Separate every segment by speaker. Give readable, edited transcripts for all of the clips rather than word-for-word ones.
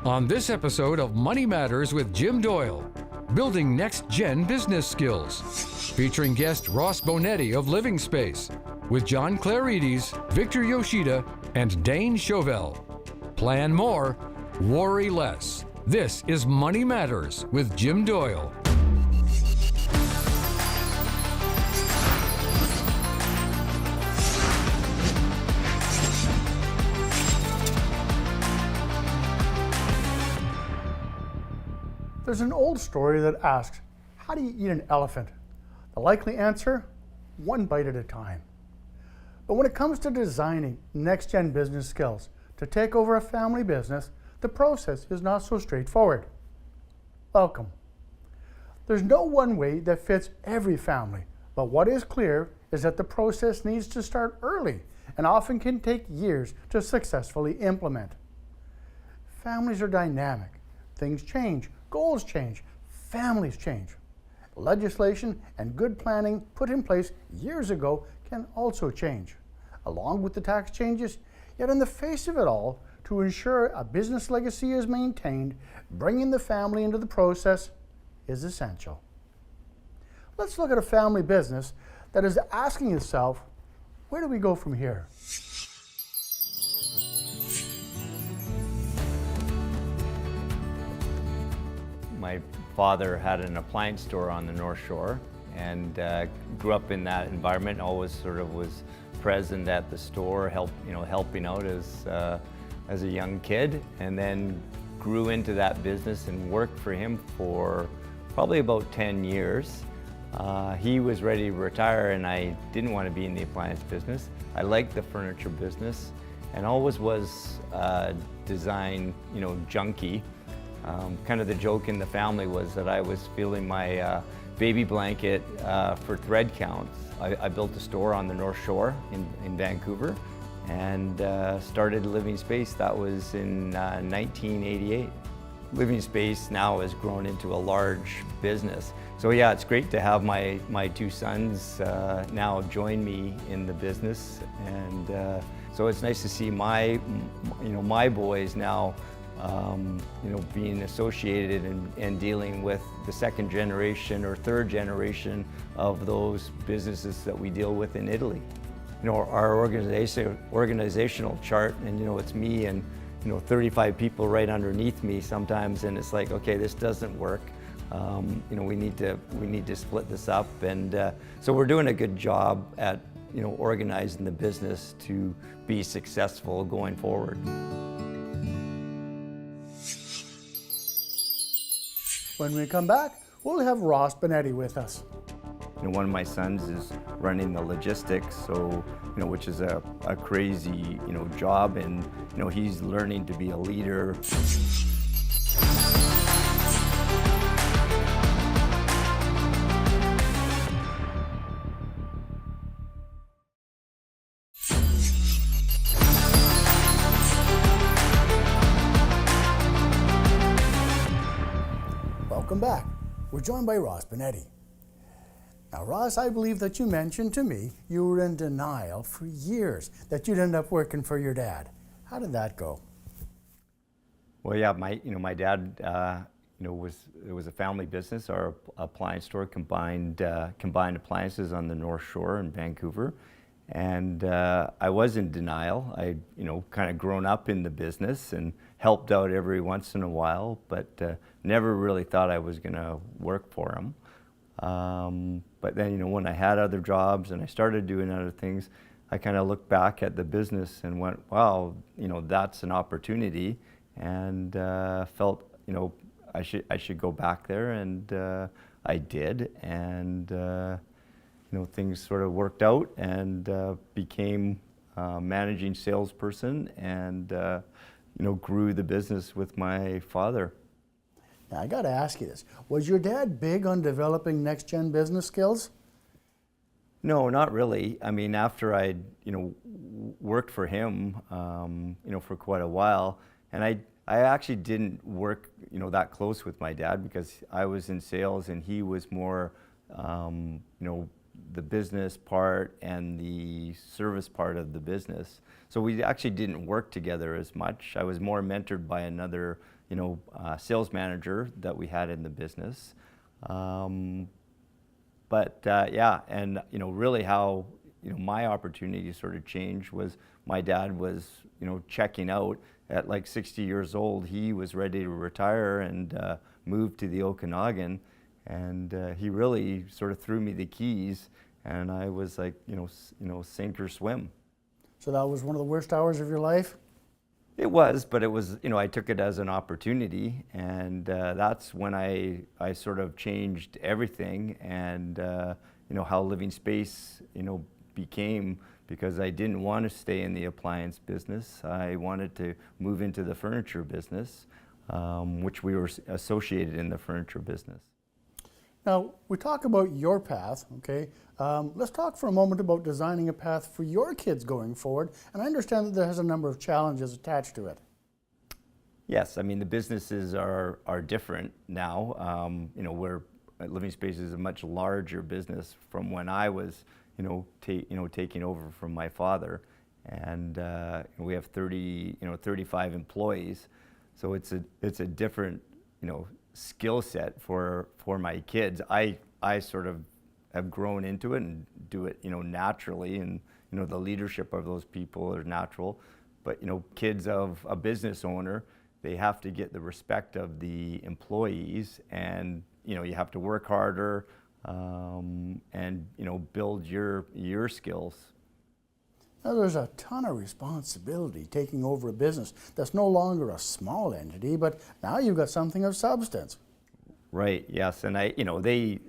Speaker 1: On this episode of Money Matters with Jim Doyle, building next-gen business skills, featuring guest Ross Bonetti of Livingspace, with John Clerides, Victor Yoshida, and Dane Chauvel. Plan more, worry less. This is Money Matters with Jim Doyle.
Speaker 2: There's an old story that asks, how do you eat an elephant? The likely answer, one bite at a time. But when it comes to designing next-gen business skills to take over a family business, the process is not so straightforward. Welcome. There's no one way that fits every family, but what is clear is that the process needs to start early and often can take years to successfully implement. Families are dynamic. Things change. Goals change, families change. Legislation and good planning put in place years ago can also change, along with the tax changes. Yet in the face of it all, to ensure a business legacy is maintained, bringing the family into the process is essential. Let's look at a family business that is asking itself, where do we go from here?
Speaker 3: My father had an appliance store on the North Shore and grew up in that environment. Always sort of was present at the store, helping out as a young kid, and then grew into that business and worked for him for probably about 10 years. He was ready to retire, and I didn't want to be in the appliance business. I liked the furniture business, and always was design, junkie. Kind of the joke in the family was that I was feeling my baby blanket for thread counts. I built a store on the North Shore in Vancouver and started Livingspace. That was in 1988. Livingspace now has grown into a large business. So yeah, it's great to have my two sons now join me in the business, and so it's nice to see my boys now being associated and dealing with the second generation or third generation of those businesses that we deal with in Italy. Our organizational chart, and it's me and 35 people right underneath me sometimes, and it's like, okay, this doesn't work. We need to split this up, and so we're doing a good job at organizing the business to be successful going forward.
Speaker 2: When we come back, we'll have Ross Bonetti with us.
Speaker 3: One of my sons is running the logistics, so which is a crazy job, and he's learning to be a leader.
Speaker 2: Welcome back. We're joined by Ross Bonetti. Now, Ross, I believe that you mentioned to me you were in denial for years that you'd end up working for your dad. How did that go?
Speaker 3: Well, yeah, my dad, it was a family business. Our appliance store combined appliances on the North Shore in Vancouver, and I was in denial. I kind of grown up in the business and helped out every once in a while, but never really thought I was going to work for him. But then, when I had other jobs and I started doing other things, I kind of looked back at the business and went, wow, that's an opportunity, and felt, I should go back there, and I did, and things sort of worked out, and became managing salesperson, and grew the business with my father.
Speaker 2: Now, I got to ask you this. Was your dad big on developing next-gen business skills?
Speaker 3: No, not really. I mean, after I'd, worked for him, for quite a while, and I actually didn't work, that close with my dad because I was in sales and he was more, the business part and the service part of the business. So we actually didn't work together as much. I was more mentored by another sales manager that we had in the business. And really how my opportunity sort of changed was my dad was checking out at like 60 years old. He was ready to retire and move to the Okanagan, and he really sort of threw me the keys, and I was like sink or swim.
Speaker 2: So that was one of the worst hours of your life?
Speaker 3: It was, but it was, I took it as an opportunity, and that's when I sort of changed everything, and how Livingspace, became, because I didn't want to stay in the appliance business. I wanted to move into the furniture business, which we were associated in the furniture business.
Speaker 2: Now, we talk about your path, okay? Let's talk for a moment about designing a path for your kids going forward. And I understand that there has a number of challenges attached to it.
Speaker 3: Yes, I mean, the businesses are different now. We're Livingspace is a much larger business from when I was, taking over from my father. And we have 35 employees. So it's a different, skill set for my kids. I sort of have grown into it and do it, naturally, and the leadership of those people are natural. But kids of a business owner, they have to get the respect of the employees, and you have to work harder, and build your skills.
Speaker 2: Now, there's a ton of responsibility taking over a business that's no longer a small entity, but now you've got something of substance.
Speaker 3: Right, yes, and they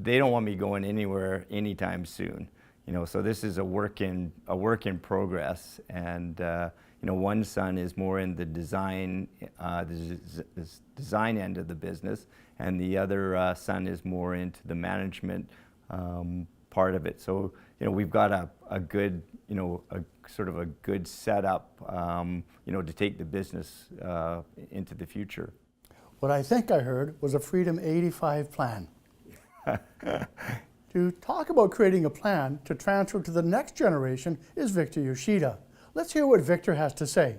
Speaker 3: don't want me going anywhere anytime soon. So this is a work in progress, and one son is more in the design design end of the business, and the other son is more into the management part of it. So we've got a good a sort of a good setup to take the business into the future.
Speaker 2: What I think I heard was a Freedom 85 plan. To talk about creating a plan to transfer to the next generation is Victor Yoshida. Let's hear what Victor has to say.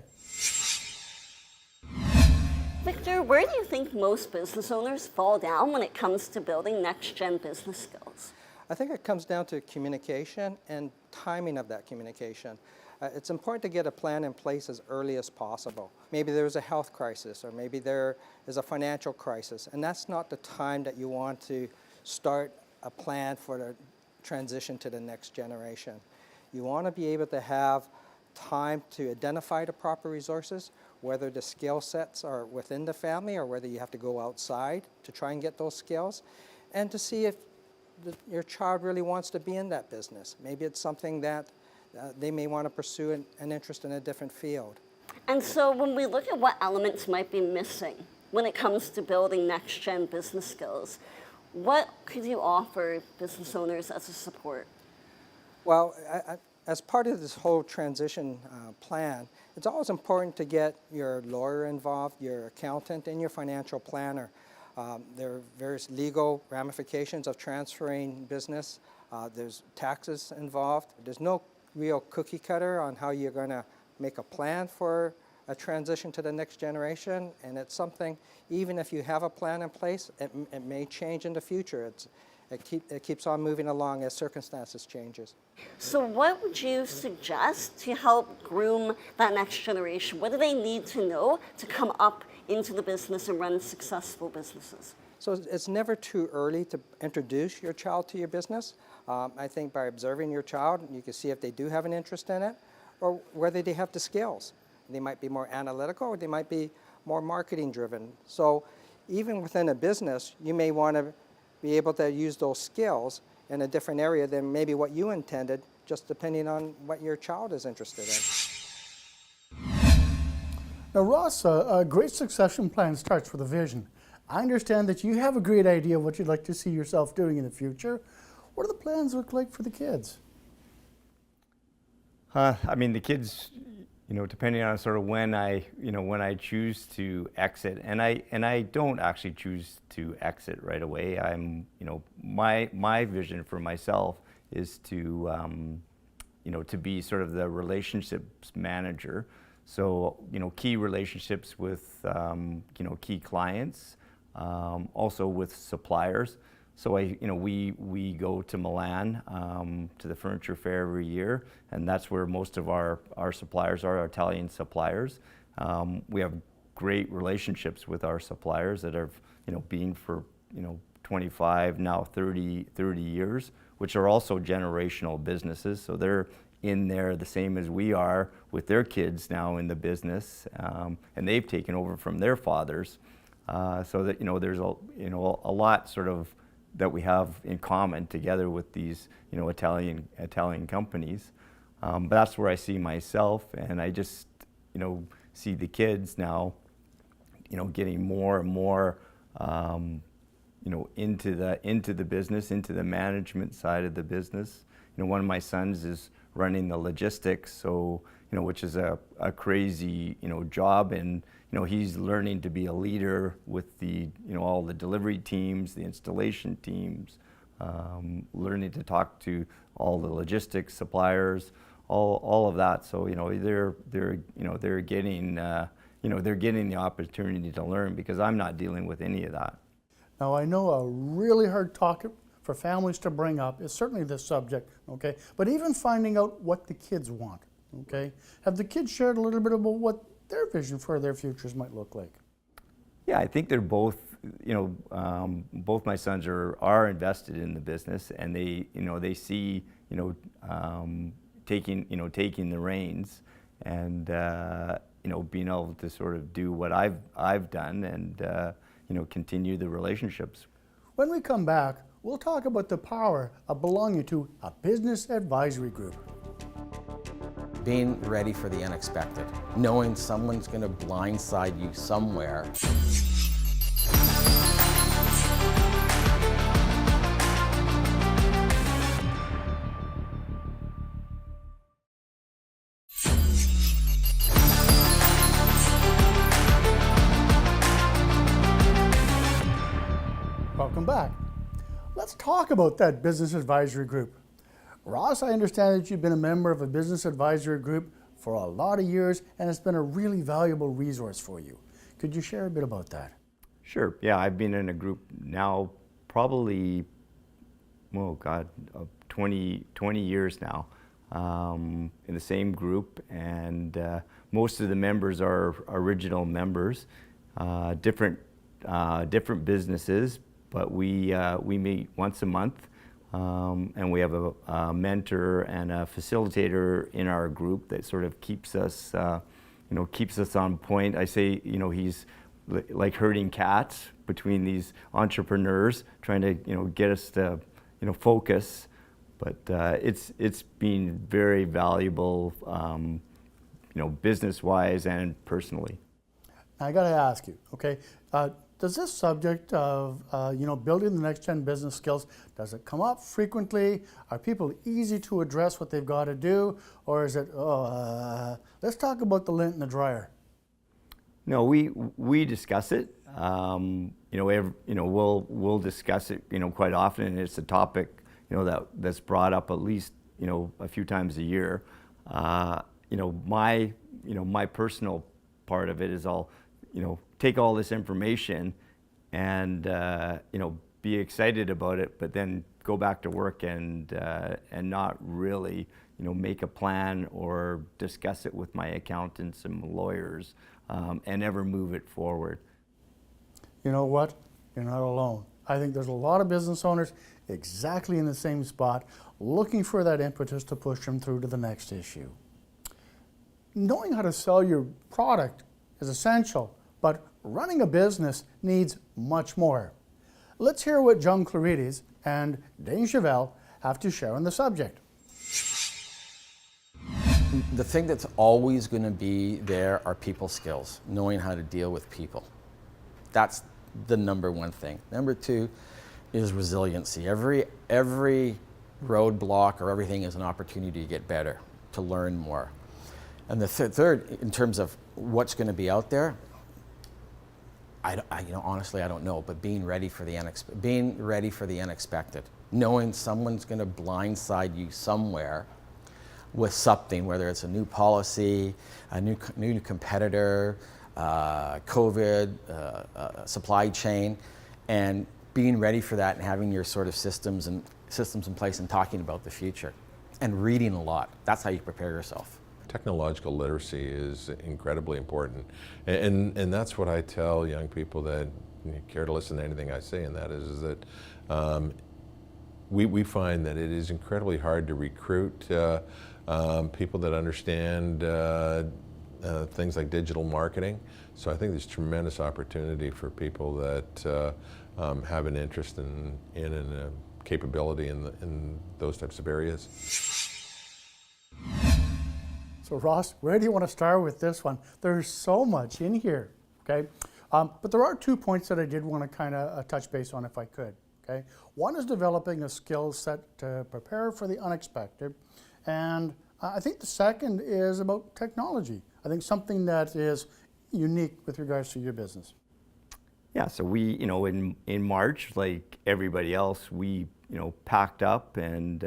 Speaker 4: Victor, where do you think most business owners fall down when it comes to building next-gen business skills?
Speaker 5: I think it comes down to communication and timing of that communication. It's important to get a plan in place as early as possible. Maybe there's a health crisis, or maybe there is a financial crisis, and that's not the time that you want to start a plan for the transition to the next generation. You want to be able to have time to identify the proper resources, whether the skill sets are within the family or whether you have to go outside to try and get those skills, and to see if your child really wants to be in that business. Maybe it's something that they may want to pursue an interest in a different field.
Speaker 4: And so when we look at what elements might be missing when it comes to building next-gen business skills, what could you offer business owners as a support?
Speaker 5: Well, as part of this whole transition plan, it's always important to get your lawyer involved, your accountant, and your financial planner. There are various legal ramifications of transferring business. There's taxes involved. There's no real cookie cutter on how you're going to make a plan for a transition to the next generation, and it's something, even if you have a plan in place, it may change in the future. It keeps on moving along as circumstances changes.
Speaker 4: So what would you suggest to help groom that next generation? What do they need to know to come up into the business and run successful businesses?
Speaker 5: So it's never too early to introduce your child to your business. I think by observing your child, you can see if they do have an interest in it or whether they have the skills. They might be more analytical, or they might be more marketing driven. So even within a business, you may want to be able to use those skills in a different area than maybe what you intended, just depending on what your child is interested in.
Speaker 2: Now, Ross, a great succession plan starts with a vision. I understand that you have a great idea of what you'd like to see yourself doing in the future. What do the plans look like for the kids?
Speaker 3: I mean, the kids, depending on sort of when I choose to exit, and I don't actually choose to exit right away. I'm, my vision for myself is to, to be sort of the relationships manager. So, key relationships with, key clients, also with suppliers. So we go to Milan, to the furniture fair every year, and that's where most of our suppliers are, our Italian suppliers. We have great relationships with our suppliers that have, been for, 25, now 30 years, which are also generational businesses. So they're in there the same as we are with their kids now in the business, and they've taken over from their fathers. So that, there's a lot sort of that we have in common together with these, Italian companies. But that's where I see myself, and I just, see the kids now, getting more and more, into the business, into the management side of the business. One of my sons is running the logistics, so, which is a crazy, job, and, he's learning to be a leader with the, all the delivery teams, the installation teams, learning to talk to all the logistics suppliers, all of that. So, they're getting, they're getting the opportunity to learn, because I'm not dealing with any of that.
Speaker 2: Now, I know a really hard topic for families to bring up is certainly this subject, okay? But even finding out what the kids want, okay? Have the kids shared a little bit about what their vision for their futures might look like?
Speaker 3: Yeah, I think they're both, both my sons are invested in the business, and they, they see, taking the reins, and, being able to sort of do what I've done, and, continue the relationships.
Speaker 2: When we come back, we'll talk about the power of belonging to a business advisory group.
Speaker 6: Being ready for the unexpected, knowing someone's going to blindside you somewhere.
Speaker 2: Welcome back. Let's talk about that business advisory group. Ross, I understand that you've been a member of a business advisory group for a lot of years, and it's been a really valuable resource for you. Could you share a bit about that?
Speaker 3: Sure. Yeah, I've been in a group now probably, 20 years now, in the same group, and most of the members are original members, different businesses, but we meet once a month, and we have a mentor and a facilitator in our group that sort of keeps us on point. I say, he's like herding cats between these entrepreneurs, trying to, get us to, focus. But it's been very valuable, business-wise and personally.
Speaker 2: I got to ask you, okay? Does this subject of building the next gen business skills, does it come up frequently? Are people easy to address what they've got to do, or is it let's talk about the lint in the dryer?
Speaker 3: No, we discuss it. We'll discuss it quite often, and it's a topic that's brought up at least a few times a year. My personal part of it is I'll take all this information and be excited about it, but then go back to work and not really make a plan or discuss it with my accountants and lawyers, and ever move it forward.
Speaker 2: You know what? You're not alone. I think there's a lot of business owners exactly in the same spot, looking for that impetus to push them through to the next issue. Knowing how to sell your product is essential, but running a business needs much more. Let's hear what John Clerides and Dane Chauvel have to share on the subject.
Speaker 6: The thing that's always going to be there are people skills, knowing how to deal with people. That's the number one thing. Number two is resiliency. Every roadblock or everything is an opportunity to get better, to learn more. And the third, in terms of what's going to be out there, honestly, I don't know. But being ready for the unexpected, knowing someone's going to blindside you somewhere. with something, whether it's a new policy, a new competitor, COVID, supply chain, and being ready for that and having your sort of systems in place and talking about the future and reading a lot. That's how you prepare yourself.
Speaker 7: Technological literacy is incredibly important, and that's what I tell young people that care to listen to anything I say, and that is that we find that it is incredibly hard to recruit people that understand things like digital marketing. So I think there's tremendous opportunity for people that have an interest in a capability in those types of areas.
Speaker 2: So Ross, where do you want to start with this one? There's so much in here, okay? But there are 2 points that I did want to kind of touch base on if I could, okay? One is developing a skill set to prepare for the unexpected. And I think the second is about technology. I think something that is unique with regards to your business.
Speaker 3: Yeah, so we, in March, like everybody else, we, packed up and,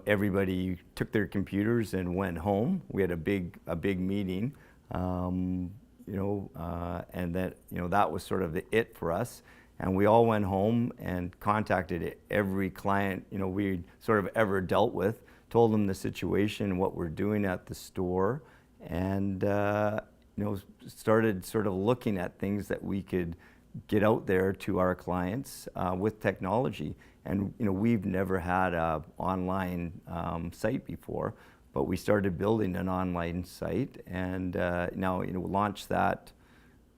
Speaker 3: everybody took their computers and went home. We had a big meeting, and that, that was sort of it for us. And we all went home and contacted every client, we sort of ever dealt with, told them the situation, what we're doing at the store, and, started sort of looking at things that we could get out there to our clients with technology. And we've never had an online site before, but we started building an online site, and now launched that,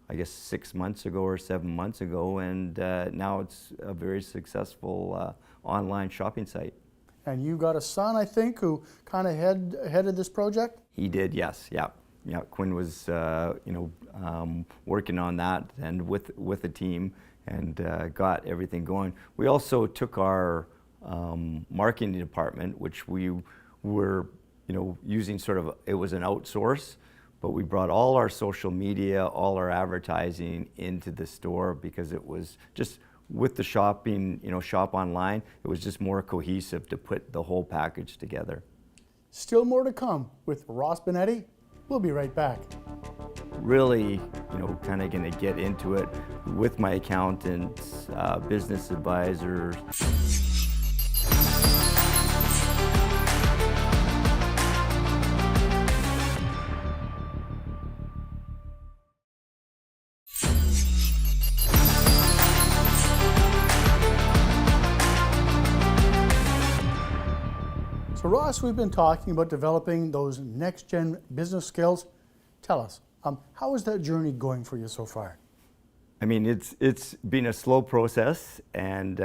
Speaker 3: I guess 6 months ago or 7 months ago, and now it's a very successful online shopping site.
Speaker 2: And you got a son, I think, who kind of headed this project?
Speaker 3: He did, yes, yeah. Yeah, Quinn was, working on that and with a team, and got everything going. We also took our marketing department, which we were, using sort of, it was an outsource, but we brought all our social media, all our advertising into the store because it was just, with the shopping, shop online, it was just more cohesive to put the whole package together.
Speaker 2: Still more to come with Ross Bonetti. We'll be right back.
Speaker 3: Really, kind of going to get into it with my accountants, business advisors.
Speaker 2: So Ross, we've been talking about developing those next-gen business skills. Tell us, how is that journey going for you so far?
Speaker 3: I mean, it's been a slow process, and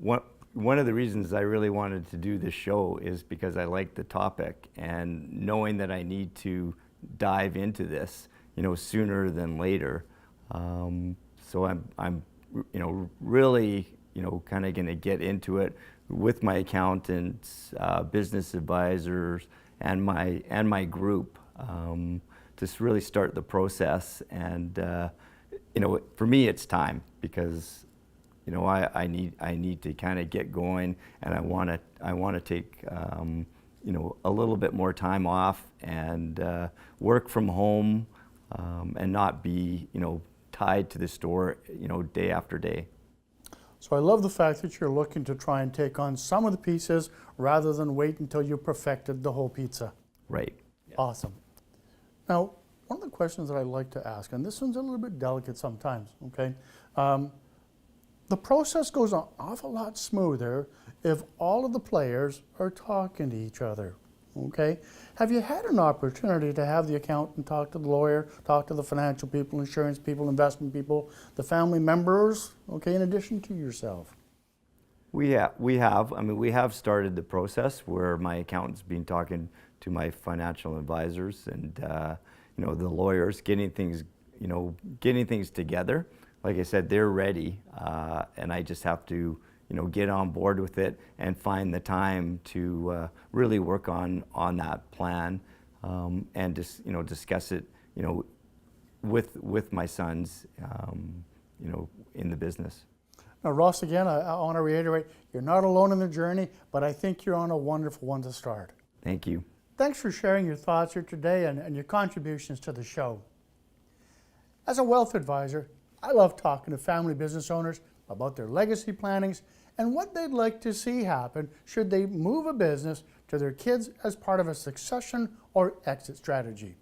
Speaker 3: one of the reasons I really wanted to do this show is because I like the topic, and knowing that I need to dive into this, sooner than later. So I'm really, kind of going to get into it with my accountants, business advisors, and my group to really start the process. And for me, it's time, because I need to kind of get going, and I want to take a little bit more time off and work from home, and not be tied to the store day after day.
Speaker 2: So I love the fact that you're looking to try and take on some of the pieces rather than wait until you perfected the whole pizza.
Speaker 3: Right.
Speaker 2: Awesome. Now, one of the questions that I like to ask, and this one's a little bit delicate sometimes, okay? The process goes an awful lot smoother if all of the players are talking to each other, okay? Have you had an opportunity to have the accountant talk to the lawyer, talk to the financial people, insurance people, investment people, the family members, okay, in addition to yourself?
Speaker 3: We have. I mean, we have started the process where my accountant's been talking to my financial advisors and the lawyers, getting things together. Like I said, they're ready, and I just have to get on board with it and find the time to really work on that plan, and just discuss it with my sons in the business.
Speaker 2: Now, Ross, again, I want to reiterate, you're not alone in the journey, but I think you're on a wonderful one to start.
Speaker 8: Thank you.
Speaker 2: Thanks for sharing your thoughts here today and your contributions to the show. As a wealth advisor, I love talking to family business owners about their legacy plannings and what they'd like to see happen should they move a business to their kids as part of a succession or exit strategy.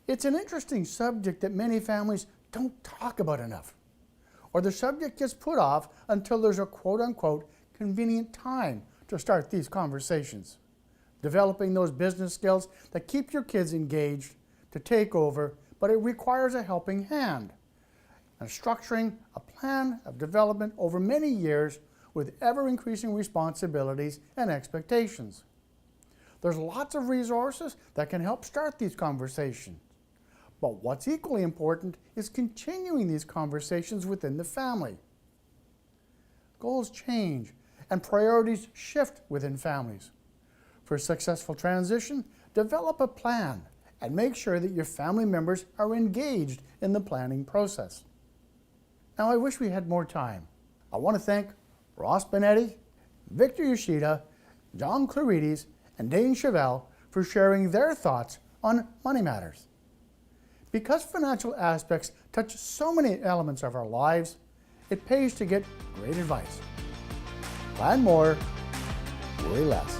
Speaker 2: It's an interesting subject that many families don't talk about enough, or the subject gets put off until there's a quote-unquote convenient time to start these conversations. Developing those business skills that keep your kids engaged to take over, but it requires a helping hand and structuring a plan of development over many years with ever-increasing responsibilities and expectations. There's lots of resources that can help start these conversations. But what's equally important is continuing these conversations within the family. Goals change and priorities shift within families. For a successful transition, develop a plan and make sure that your family members are engaged in the planning process. Now, I wish we had more time. I want to thank Ross Bonetti, Victor Yoshida, John Clerides, and Dane Chauvel for sharing their thoughts on money matters. Because financial aspects touch so many elements of our lives, it pays to get great advice. Plan more, worry less.